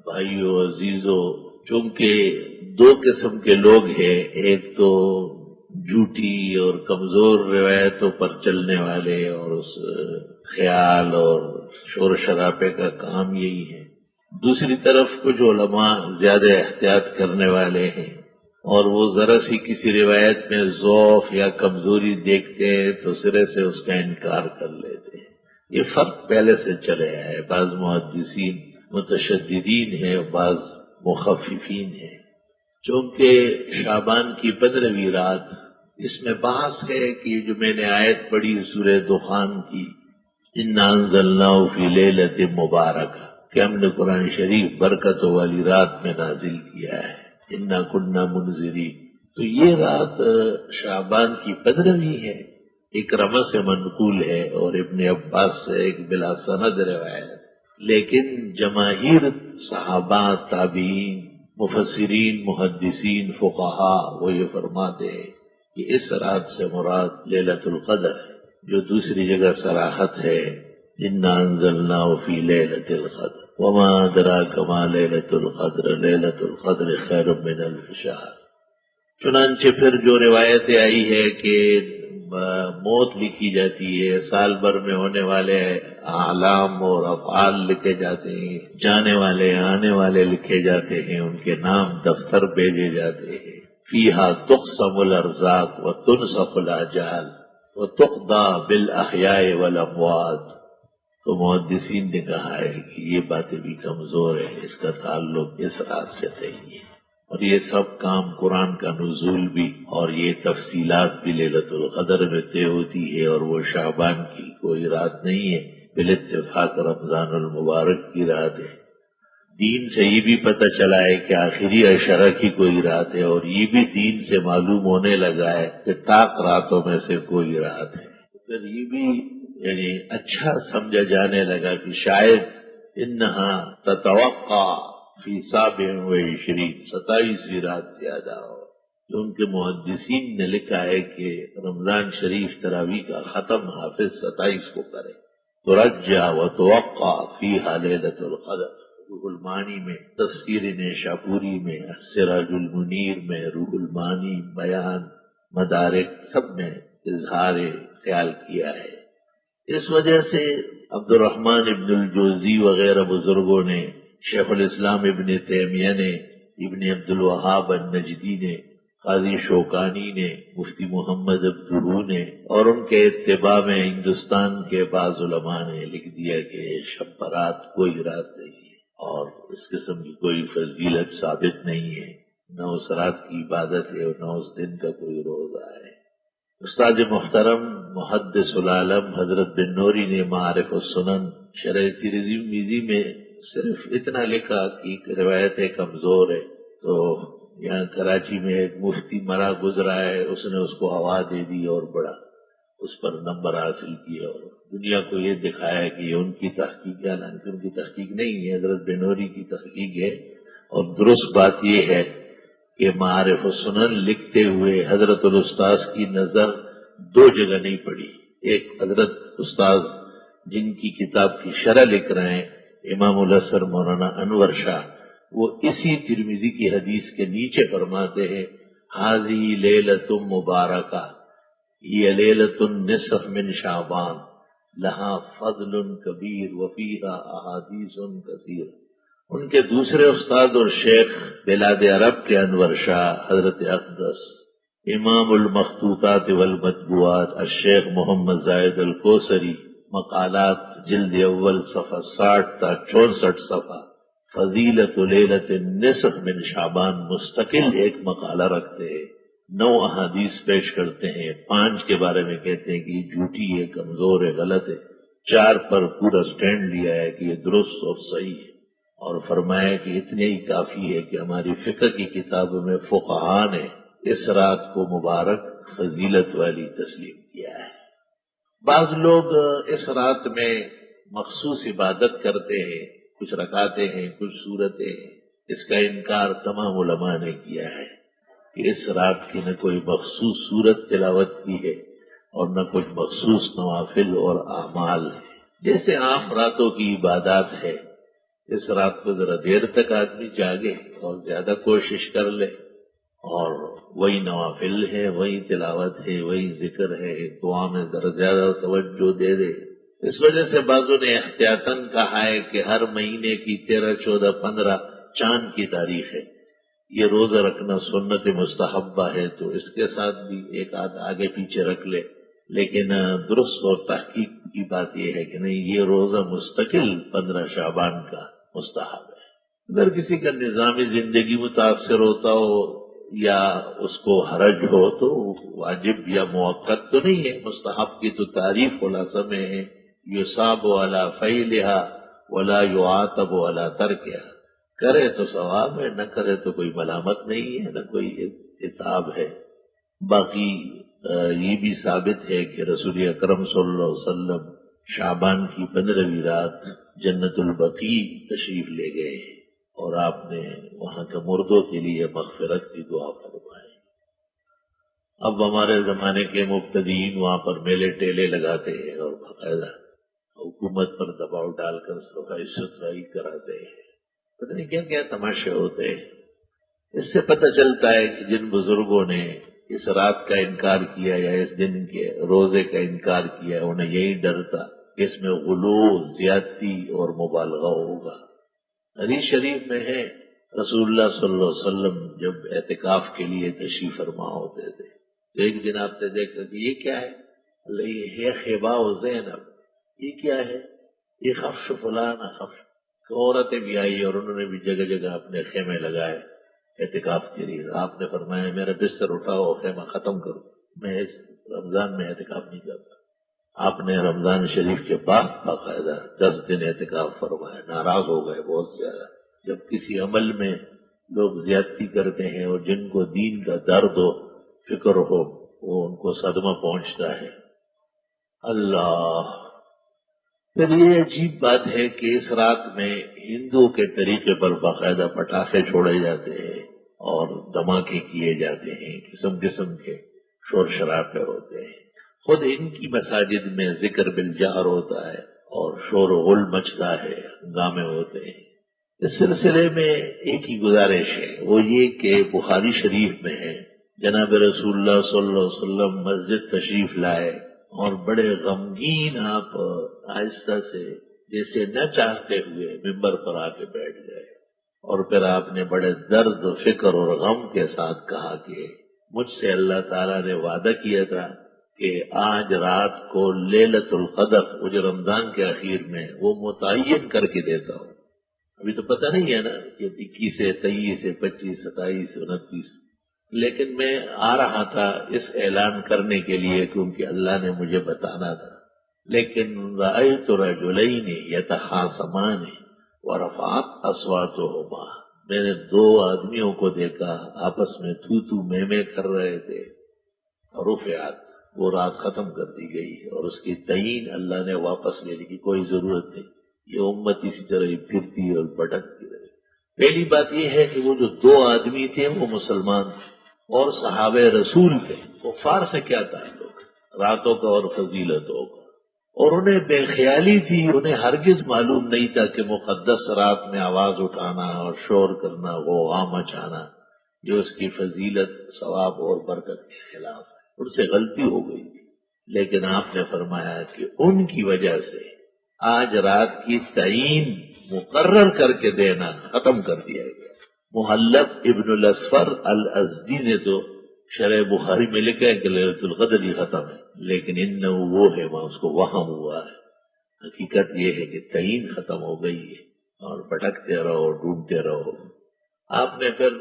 بھائیو عزیزو، چونکہ دو قسم کے لوگ ہیں، ایک تو جھوٹی اور کمزور روایتوں پر چلنے والے اور اس خیال اور شور شرابے کا کام یہی ہے، دوسری طرف کچھ علماء زیادہ احتیاط کرنے والے ہیں اور وہ ذرا سی کسی روایت میں ضعف یا کمزوری دیکھتے ہیں تو سرے سے اس کا انکار کر لیتے ہیں۔ یہ فرق پہلے سے چلے آئے، بعض محدثین متشددین ہیں اور بعض مخففین ہیں۔ چونکہ شعبان کی 15ویں رات، اس میں بحث ہے کہ جو میں نے آیت پڑھی سورہ دخان کی، انا انزلناہ فی لیلۃ مبارکہ، کہ ہم نے قرآن شریف برکتوں والی رات میں نازل کیا ہے، انا کنا منذرین، تو یہ رات شعبان کی 15ویں ہے، اکرمہ سے منقول ہے اور ابن عباس سے ایک بلا سند روایت، لیکن جماہیر صحابہ، تابعین، مفسرین، محدثین، فقہاء وہ یہ فرماتے ہیں کہ اس رات سے مراد لیلۃ القدر ہے، جو دوسری جگہ صراحت ہے انا انزلناہ فی لیلۃ القدر وما ادراک ما لیلۃ القدر لیلۃ القدر خیر من الف شہر۔ چنانچہ پھر جو روایتیں آئی ہے کہ موت لکھی جاتی ہے، سال بھر میں ہونے والے اعلام اور افعال لکھے جاتے ہیں، جانے والے آنے والے لکھے جاتے ہیں، ان کے نام دفتر بھیجے جاتے ہیں، فیہا تقسم الارزاق وتنسخ الاجال وتقضى بالاحیاء والاموات۔ تو محدثین نے کہا ہے کہ یہ باتیں بھی کمزور ہیں، اس کا تعلق اس رات سے نہیں ہے، اور یہ سب کام قرآن کا نزول بھی اور یہ تفصیلات بھی لیلۃ القدر میں طے ہوتی ہے، اور وہ شعبان کی کوئی رات نہیں ہے، بالاتفاق رمضان المبارک کی رات ہے۔ دین سے یہ بھی پتہ چلا ہے کہ آخری عشرہ کی کوئی رات ہے، اور یہ بھی دین سے معلوم ہونے لگا ہے کہ طاق راتوں میں سے کوئی رات ہے، پھر یہ بھی یعنی اچھا سمجھا جانے لگا کہ شاید انہا تتوقع فی 27 27ویں رات زیادہ ہو، کیونکہ محدثین نے لکھا ہے کہ رمضان شریف تراویح کا ختم حافظ 27 کو کرے، ترجع وتوقع فیہا لیلۃ القدر۔ روح المعانی میں، تفسیر نیشاپوری میں، سراج المنیر میں، روح المعانی، بیان، مدارک، سب میں اظہار خیال کیا ہے۔ اس وجہ سے عبد الرحمن ابن الجوزی وغیرہ بزرگوں نے، شیخ الاسلام ابن تیمیہ نے، ابن عبد الوہاب النجدی نے، قاضی شوکانی نے، مفتی محمد عبدالرو نے، اور ان کے اتباع میں ہندوستان کے بعض علماء نے لکھ دیا کہ شب برات کوئی رات نہیں ہے اور اس قسم کی کوئی فضیلت ثابت نہیں ہے، نہ اس رات کی عبادت ہے اور نہ اس دن کا کوئی روزہ ہے۔ استاد محترم محدث العالم حضرت بن نوری نے معارف السنن شرح ترمذی میں صرف اتنا لکھا کہ روایتیں کمزور ہے، تو یہاں کراچی میں ایک مفتی مرا گزرا ہے، اس نے اس کو ہوا دے دی اور بڑا اس پر نمبر حاصل کیا اور دنیا کو یہ دکھایا کہ یہ ان کی تحقیق ہے، حالانکہ ان کی تحقیق نہیں ہے، حضرت بن نوری کی تحقیق ہے۔ اور درست بات یہ ہے کہ معارف السنن لکھتے ہوئے حضرت الاستاذ کی نظر دو جگہ نہیں پڑی، ایک حضرت استاذ جن کی کتاب کی شرح لکھ رہے ہیں امام الاثر مولانا انور شاہ، وہ اسی ترمذی کی حدیث کے نیچے فرماتے ہیں ھذہ لیلۃ مبارکہ، یہ لیلۃ النصف من شعبان، لہا فضل کبیر وفیہا احادیث کثیر۔ ان کے دوسرے استاد اور شیخ بلاد عرب کے انور شاہ حضرت اقدس امام المخطوطات والمطبوعات الشیخ محمد زاہد الکوثری، مقالات جلد اول صفحہ 60 تا 64 صفحہ، فضیلت لیلۃ النصف من شعبان، مستقل ایک مقالہ رکھتے ہیں، 9 احادیث پیش کرتے ہیں، 5 کے بارے میں کہتے ہیں کہ یہ جھوٹی ہے، کمزور ہے، غلط ہے، 4 پر پورا سٹینڈ لیا ہے کہ یہ درست اور صحیح ہے، اور فرمایا کہ اتنے ہی کافی ہے کہ ہماری فقہ کی کتابوں میں فقہاء نے اس رات کو مبارک فضیلت والی تسلیم کیا ہے۔ بعض لوگ اس رات میں مخصوص عبادت کرتے ہیں، کچھ رکعتیں ہیں، کچھ سورتیں ہیں، اس کا انکار تمام علماء نے کیا ہے کہ اس رات کی نہ کوئی مخصوص سورت تلاوت کی ہے اور نہ کچھ مخصوص نوافل اور اعمال ہے، جیسے عام راتوں کی عبادات ہے، اس رات کو ذرا دیر تک آدمی جاگے اور زیادہ کوشش کر لے، اور وہی نوافل ہے، وہی تلاوت ہے، وہی ذکر ہے، دعا میں ذرا زیادہ توجہ دے دے۔ اس وجہ سے بعضوں نے احتیاطاً کہا ہے کہ ہر مہینے کی 13، 14، 15 چاند کی تاریخ ہے، یہ روزہ رکھنا سنت مستحبہ ہے، تو اس کے ساتھ بھی ایک آدھ آگے پیچھے رکھ لے، لیکن درست اور تحقیق کی بات یہ ہے کہ نہیں، یہ روزہ مستقل 15 شعبان کا مستحب ہے۔ اگر کسی کا نظام زندگی متاثر ہوتا ہو یا اس کو حرج ہو تو واجب یا موقت تو نہیں ہے، مستحب کی تو تعریف خلاصہ میں ہے، یصاب علی فعلھا ولا یعاتب علی ترکھا، کرے تو ثواب ہے، نہ کرے تو کوئی ملامت نہیں ہے، نہ کوئی عتاب ہے۔ باقی یہ بھی ثابت ہے کہ رسول اکرم صلی اللہ علیہ وسلم شعبان کی 15ویں رات جنت البقیع تشریف لے گئے اور آپ نے وہاں کے مردوں کے لیے مغفرت کی دعا فرمائی۔ اب ہمارے زمانے کے مبتدئین وہاں پر میلے ٹیلے لگاتے ہیں اور باقاعدہ حکومت پر دباؤ ڈال کر صفائی ستھرائی کراتے ہیں، پتہ نہیں کیا کیا تماشے ہوتے ہیں۔ اس سے پتہ چلتا ہے کہ جن بزرگوں نے اس رات کا انکار کیا یا اس دن کے روزے کا انکار کیا، انہیں یہی ڈر تھا کہ اس میں غلو، زیادتی اور مبالغہ ہوگا۔ حدیث شریف میں ہے رسول اللہ صلی اللہ علیہ وسلم جب اعتکاف کے لیے تشریف فرما ہوتے تھے تو ایک دن آپ نے دیکھا کہ یہ کیا ہے، اللہ یہ ہے خیبا و زینب، یہ کیا ہے، یہ خفش فلانا خفش، عورتیں بھی آئی اور انہوں نے بھی جگہ جگہ اپنے خیمے لگائے اعتکاف کے لیے۔ آپ نے فرمایا میرا بستر اٹھاؤ، خیمہ ختم کرو، میں اس رمضان میں اعتکاف نہیں کرتا۔ آپ نے رمضان شریف کے بعد باقاعدہ 10 دن اعتکاف فرمایا، ناراض ہو گئے بہت زیادہ۔ جب کسی عمل میں لوگ زیادتی کرتے ہیں اور جن کو دین کا درد ہو، فکر ہو، وہ ان کو صدمہ پہنچتا ہے۔ اللہ، پھر یہ عجیب بات ہے کہ اس رات میں ہندو کے طریقے پر باقاعدہ پٹاخے چھوڑے جاتے ہیں اور دھماکے کیے جاتے ہیں، قسم قسم کے شور شرابے ہوتے ہیں۔ خود ان کی مساجد میں ذکر بالجہر ہوتا ہے اور شور و غل مچتا ہے، ہنگامے ہوتے ہیں۔ اس سلسلے میں ایک ہی گزارش ہے، وہ یہ کہ بخاری شریف میں ہے جناب رسول اللہ صلی اللہ علیہ وسلم مسجد تشریف لائے اور بڑے غمگین آپ آہستہ سے جیسے نہ چاہتے ہوئے ممبر پر آ کے بیٹھ گئے، اور پھر آپ نے بڑے درد و فکر اور غم کے ساتھ کہا کہ مجھ سے اللہ تعالیٰ نے وعدہ کیا تھا کہ آج رات کو لیلۃ القدر، وہ جو رمضان کے اخیر میں، وہ متعین کر کے دیتا ہوں۔ ابھی تو پتہ نہیں ہے نا کہ 21 ہے، 23 ہے، 25، 27، 29، لیکن میں آ رہا تھا اس اعلان کرنے کے لیے کیونکہ اللہ نے مجھے بتانا تھا۔ لیکن رأیت رجلین یتخاصمان ورفعت اصواتہما، میں نے 2 آدمیوں کو دیکھا آپس میں تو میں کر رہے تھے، رفعت، وہ رات ختم کر دی گئی اور اس کی تعین اللہ نے واپس لینے کی کوئی ضرورت نہیں، یہ امت اسی طرح پھرتی اور بھٹکتی رہی۔ پہلی بات یہ ہے کہ وہ جو 2 آدمی تھے وہ مسلمان تھے اور صحابہ رسول تھے، کفار سے کیا تعلق راتوں کا اور فضیلتوں کا، اور انہیں بے خیالی تھی، انہیں ہرگز معلوم نہیں تھا کہ مقدس رات میں آواز اٹھانا اور شور کرنا، غوغا مچانا، جو اس کی فضیلت، ثواب اور برکت کے خلاف ہے، ان سے غلطی ہو گئی تھی۔ لیکن آپ نے فرمایا کہ ان کی وجہ سے آج رات کی تعین مقرر کر کے دینا ختم کر دیا گیا۔ محلب ابن الاسفر الازدی نے تو شرح بخاری میں لکھا ہے کہ لیلۃ القدر ہی ختم ہے، لیکن وہ ہے وہاں اس کو وہم ہوا ہے۔ حقیقت یہ ہے کہ تعین ختم ہو گئی ہے اور بھٹکتے رہو، ڈھونڈتے رہو۔ آپ نے پھر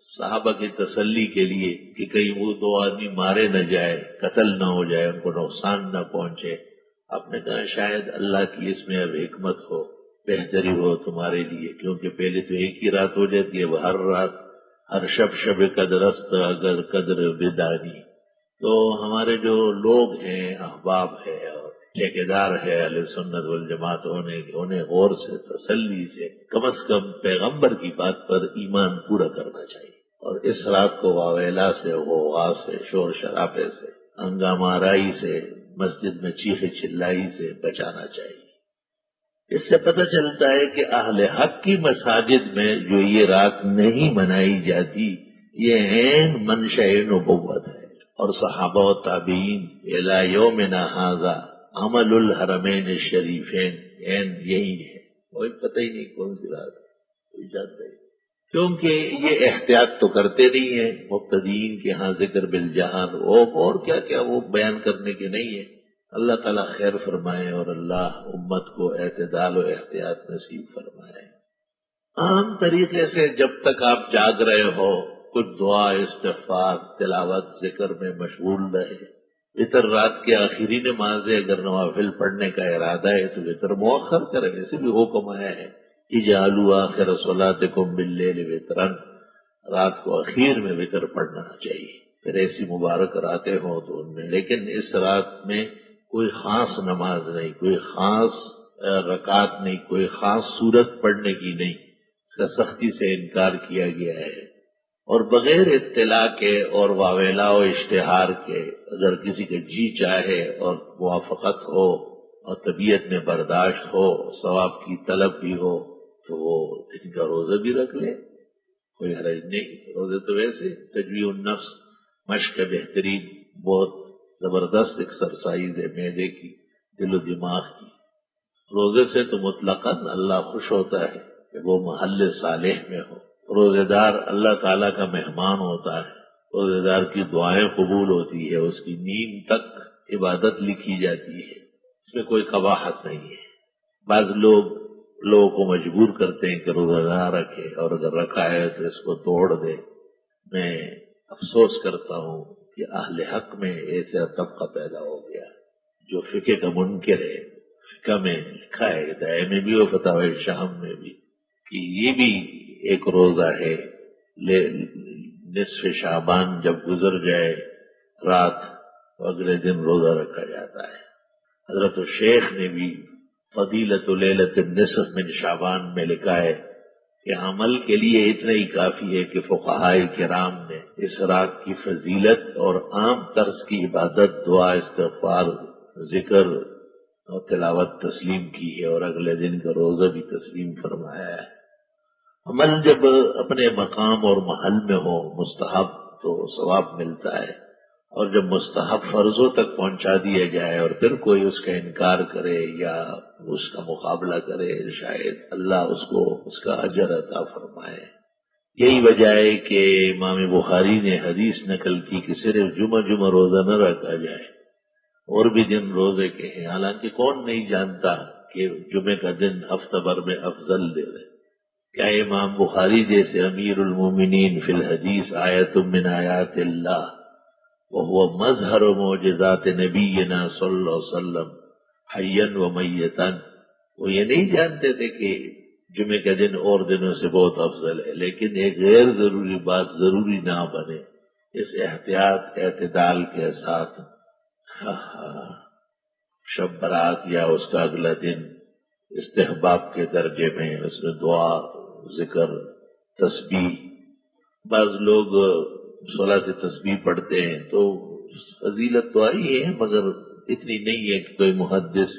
صحابہ کی تسلی کے لیے کہ کہیں وہ 2 آدمی مارے نہ جائے، قتل نہ ہو جائے، ان کو نقصان نہ پہنچے، آپ نے کہا شاید اللہ کی اس میں اب حکمت ہو، بہتری ہو تمہارے لیے، کیونکہ پہلے تو ایک ہی رات ہو جاتی ہے، ہر رات، ہر شب قدر است اگر قدر بدانی۔ تو ہمارے جو لوگ ہیں، احباب ہے اور ٹھیکیدار ہے اہل سنت والجماعت، انہیں غور سے، تسلی سے، کم از کم پیغمبر کی بات پر ایمان پورا کرنا چاہیے، اور اس رات کو واویلا سے، غوغا سے، شور شرابے سے، ہنگامہ آرائی سے، مسجد میں چیخ چلائی سے بچانا چاہیے۔ اس سے پتہ چلتا ہے کہ اہل حق کی مساجد میں جو یہ رات نہیں منائی جاتی یہ عین منشأ نبوت ہے، اور صحابہ و تابعین الی یومنا ھذا عمل الحرمین الشریفین عین یہی ہے، کوئی پتہ ہی نہیں کون سی رات کوئی جانتا ہی نہیں، کیونکہ یہ احتیاط تو کرتے نہیں ہیں مبتدئین کے ہاں ذکر بالجہر اور کیا کیا وہ بیان کرنے کے نہیں ہے۔ اللہ تعالیٰ خیر فرمائے اور اللہ امت کو اعتدال و احتیاط نصیب فرمائے۔ عام طریقے سے جب تک آپ جاگ رہے ہو کچھ دعا استغفار تلاوت ذکر میں مشغول رہے۔ وتر رات کے آخری نماز ہے، اگر نوافل پڑھنے کا ارادہ ہے تو وتر مؤخر کریں، اسے بھی حکم آیا ہے اجعلوا آخر صلاتکم باللیل وترا، رات کو اخیر میں وتر پڑھنا چاہیے۔ پھر ایسی مبارک راتیں ہوں تو ان میں، لیکن اس رات میں کوئی خاص نماز نہیں، کوئی خاص رکعت نہیں، کوئی خاص سورت پڑھنے کی نہیں، اس کا سختی سے انکار کیا گیا ہے۔ اور بغیر اطلاع کے اور واویلا و اشتہار کے اگر کسی کے جی چاہے اور موافقت ہو اور طبیعت میں برداشت ہو ثواب کی طلب بھی ہو تو وہ ان کا روزہ بھی رکھ لے، کوئی حرج نہیں۔ روزے تو ویسے تجویع النفس مشق بہترین بہت زبردست ایکسرسائز ہے معدے کی دل و دماغ کی۔ روزے سے تو مطلقاً اللہ خوش ہوتا ہے کہ وہ محل صالح میں ہو۔ روزے دار اللہ تعالیٰ کا مہمان ہوتا ہے، روزے دار کی دعائیں قبول ہوتی ہے، اس کی نیند تک عبادت لکھی جاتی ہے، اس میں کوئی قباحت نہیں ہے۔ بعض لوگوں کو مجبور کرتے ہیں کہ روزہ نہ رکھے اور اگر رکھا ہے تو اس کو توڑ دے۔ میں افسوس کرتا ہوں کہ اہل حق میں ایسا طبقہ پیدا ہو گیا جو فقہ کا منکر ہے۔ فقہ میں لکھا ہے ہدایہ میں بھی اور فتاوی شام میں بھی کہ یہ بھی ایک روزہ ہے، نصف شعبان جب گزر جائے رات تو اگلے دن روزہ رکھا جاتا ہے۔ حضرت الشیخ نے بھی فضیلت لیلۃ النصف من شعبان میں لکھا ہے کہ عمل کے لیے اتنا ہی کافی ہے کہ فقہائے کرام نے اس رات کی فضیلت اور عام طرز کی عبادت دعا استغفار ذکر اور تلاوت تسلیم کی ہے اور اگلے دن کا روزہ بھی تسلیم فرمایا ہے۔ عمل جب اپنے مقام اور محل میں ہو مستحب تو ثواب ملتا ہے، اور جب مستحب فرضوں تک پہنچا دیا جائے اور پھر کوئی اس کا انکار کرے یا اس کا مقابلہ کرے شاید اللہ اس کو اس کا اجر عطا فرمائے۔ یہی وجہ ہے کہ امام بخاری نے حدیث نقل کی کہ صرف جمعہ روزہ نہ رکھا جائے، اور بھی دن روزے کے ہیں، حالانکہ کون نہیں جانتا کہ جمعے کا دن ہفتہ بھر میں افضل دے رہے۔ کیا امام بخاری جیسے امیر المومنین فی الحدیث آیت من آیات اللہ وہو مظہر و معجزات نبینا صلی اللہ علیہ وسلم حیاً و میتاً، وہ یہ نہیں جانتے تھے کہ جمعے کا دن اور دنوں سے بہت افضل ہے، لیکن ایک غیر ضروری بات ضروری نہ بنے، اس احتیاط اعتدال کے ساتھ شب برات یا اس کا اگلا دن استحباب کے درجے میں اس میں دعا ذکر تسبیح، بعض لوگ صلاۃ تسبیح پڑھتے ہیں تو فضیلت تو آئی ہے مگر اتنی نہیں ہے کہ کوئی محدث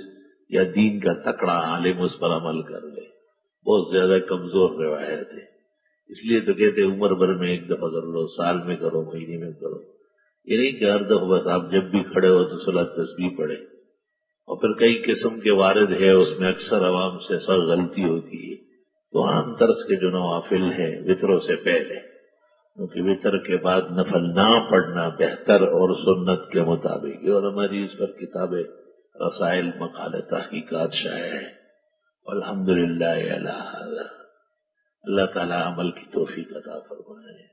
یا دین کا تکڑا عالم اس پر عمل کر لے، بہت زیادہ کمزور روایت ہے۔ اس لیے تو کہتے عمر بھر میں ایک دفعہ کر لو، سال میں کرو، مہینے میں کرو، یہ نہیں کہ ہر دفعہ بس آپ جب بھی کھڑے ہو تو صلاۃ تسبیح پڑھے۔ اور پھر کئی قسم کے وارد ہے، اس میں اکثر عوام سے سخت غلطی ہوتی ہے، تو عام طرز کے جو نوافل ہیں وطروں سے پہلے، کیونکہ وطر کے بعد نفل نہ پڑھنا بہتر اور سنت کے مطابق، اور ہماری اس پر کتابیں رسائل مقالے تحقیقات شائع ہیں۔ الحمدللہ علی ھذا، اللہ تعالی عمل کی توفیق عطا فرمائے۔